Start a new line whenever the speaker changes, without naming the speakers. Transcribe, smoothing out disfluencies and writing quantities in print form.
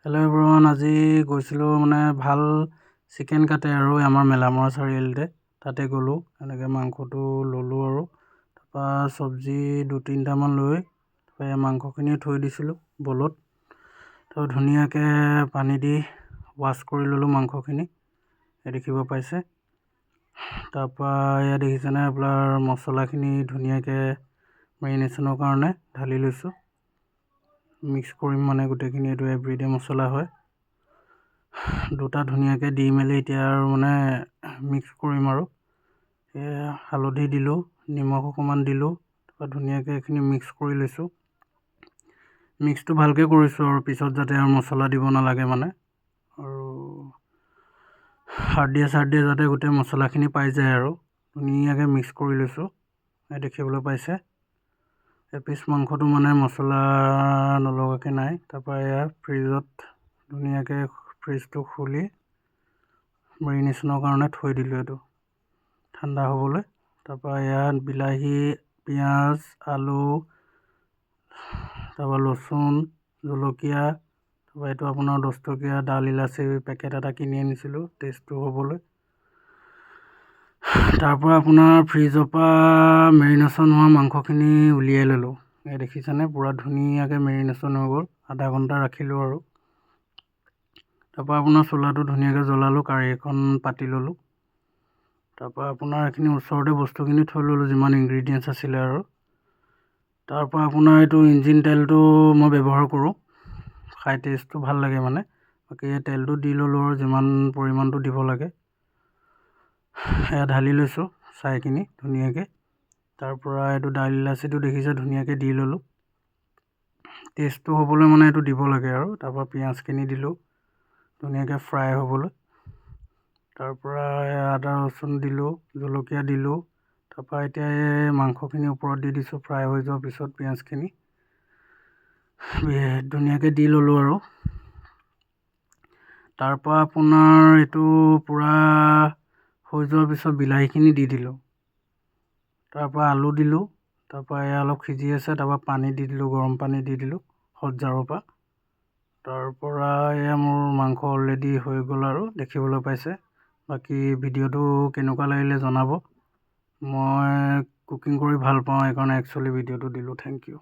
Hello' everyone, আজি গৈছিলোঁ মানে ভাল চিকেন কাটে আৰু আমাৰ মেলামৰা চাৰিআলিতে তাতে গ'লোঁ। এনেকৈ মাংসটো ল'লোঁ আৰু তাৰপৰা চব্জি 2-3টামান লৈ তাৰপৰা মাংসখিনি থৈ দিছিলোঁ বলত। তো ধুনীয়াকৈ পানী দি ৱাছ কৰি ল'লোঁ মাংসখিনি, দেখিব পাইছে। তাৰপৰা এয়া দেখিছেনে আপোনাৰ মছলাখিনি ধুনীয়াকৈ মেৰিনেশ্যনৰ কাৰণে ঢালি লৈছোঁ। মিক্স কৰিম মানে গোটেইখিনি, এইটো এভৰিডে মছলা হয়। দুটা ধুনীয়াকৈ দি মেলি এতিয়া আৰু মানে মিক্স কৰিম আৰু হালধি দিলোঁ, নিমখ অকণমান দিলোঁ, তাৰপৰা ধুনীয়াকৈ এইখিনি মিক্স কৰি লৈছোঁ। মিক্সটো ভালকৈ কৰিছোঁ আৰু পিছত যাতে আৰু মছলা দিব নালাগে মানে, আৰু হাৰ্ডিয়ে যাতে গোটেই মছলাখিনি পাই যায় আৰু ধুনীয়াকৈ মিক্স কৰি লৈছোঁ। দেখিবলৈ পাইছে এপিচ মাংসটো মানে মছলা নলগাকৈ নাই। তাৰপৰা এয়া ফ্ৰিজত ধুনীয়াকৈ ফ্ৰিজটো খুলি মেৰিনেশ্যনৰ কাৰণে থৈ দিলোঁ এইটো ঠাণ্ডা হ'বলৈ। তাৰপৰা ইয়াত বিলাহী, পিঁয়াজ, আলু, তাৰপৰা ৰচুন, জলকীয়া, তাৰপৰা এইটো আপোনাৰ 10 টকীয়া ডাল ইলাচি পেকেট এটা কিনি আনিছিলোঁ টেষ্টটো হ'বলৈ। তাৰপৰা আপোনাৰ ফ্ৰিজৰ পৰা মেৰিনেশ্যন হোৱা মাংসখিনি উলিয়াই ল'লোঁ। দেখিছেনে পূৰা ধুনীয়াকৈ মেৰিনেশ্যন হৈ গ'ল। আধা ঘণ্টা ৰাখিলোঁ আৰু তাৰপৰা আপোনাৰ চোলাটো ধুনীয়াকৈ জ্বলালোঁ, কাঢ়ি এখন পাতি ল'লোঁ। তাৰপৰা আপোনাৰ এইখিনি ওচৰতে বস্তুখিনি থৈ ল'লোঁ যিমান ইনগ্ৰিডিয়েণ্টছ আছিলে আৰু তাৰপৰা আপোনাৰ এইটো ইঞ্জিন তেলটো মই ব্যৱহাৰ কৰোঁ, খাই টেষ্টটো ভাল লাগে মানে। বাকী তেলটো দি ল'লোঁ আৰু যিমান পৰিমাণটো দিব লাগে এয়া ঢালি লৈছোঁ চাইখিনি ধুনীয়াকৈ। তাৰপৰা এইটো ডাল ইলাচিটো দেখিছে ধুনীয়াকৈ দি ল'লোঁ, টেষ্টটো হ'বলৈ মানে এইটো দিব লাগে আৰু তাৰপৰা পিঁয়াজখিনি দিলোঁ ধুনীয়াকৈ ফ্ৰাই হ'বলৈ। তাৰপৰা আদা ৰচুন দিলোঁ, জলকীয়া দিলোঁ। তাৰপৰা এতিয়া এই মাংসখিনি ওপৰত দি দিছোঁ ফ্ৰাই হৈ যোৱাৰ পিছত পিঁয়াজখিনি ধুনীয়াকৈ দি ল'লোঁ আৰু তাৰপৰা আপোনাৰ এইটো পূৰা হৈ যোৱাৰ পিছত বিলাহীখিনি দি দিলোঁ। তাৰপৰা আলু দিলোঁ, তাৰপৰা এয়া অলপ সিজি আছে, তাৰপৰা পানী দি দিলোঁ, গৰম পানী দি দিলোঁ হট জাৰৰ পৰা। তাৰপৰা এয়া মোৰ মাংস অলৰেডি হৈ গ'ল আৰু দেখিবলৈ পাইছে। বাকী ভিডিঅ'টো কেনেকুৱা লাগিলে জনাব। মই কুকিং কৰি ভাল পাওঁ, সেইকাৰণে একচুৱেলি ভিডিঅ'টো দিলোঁ। Thank U.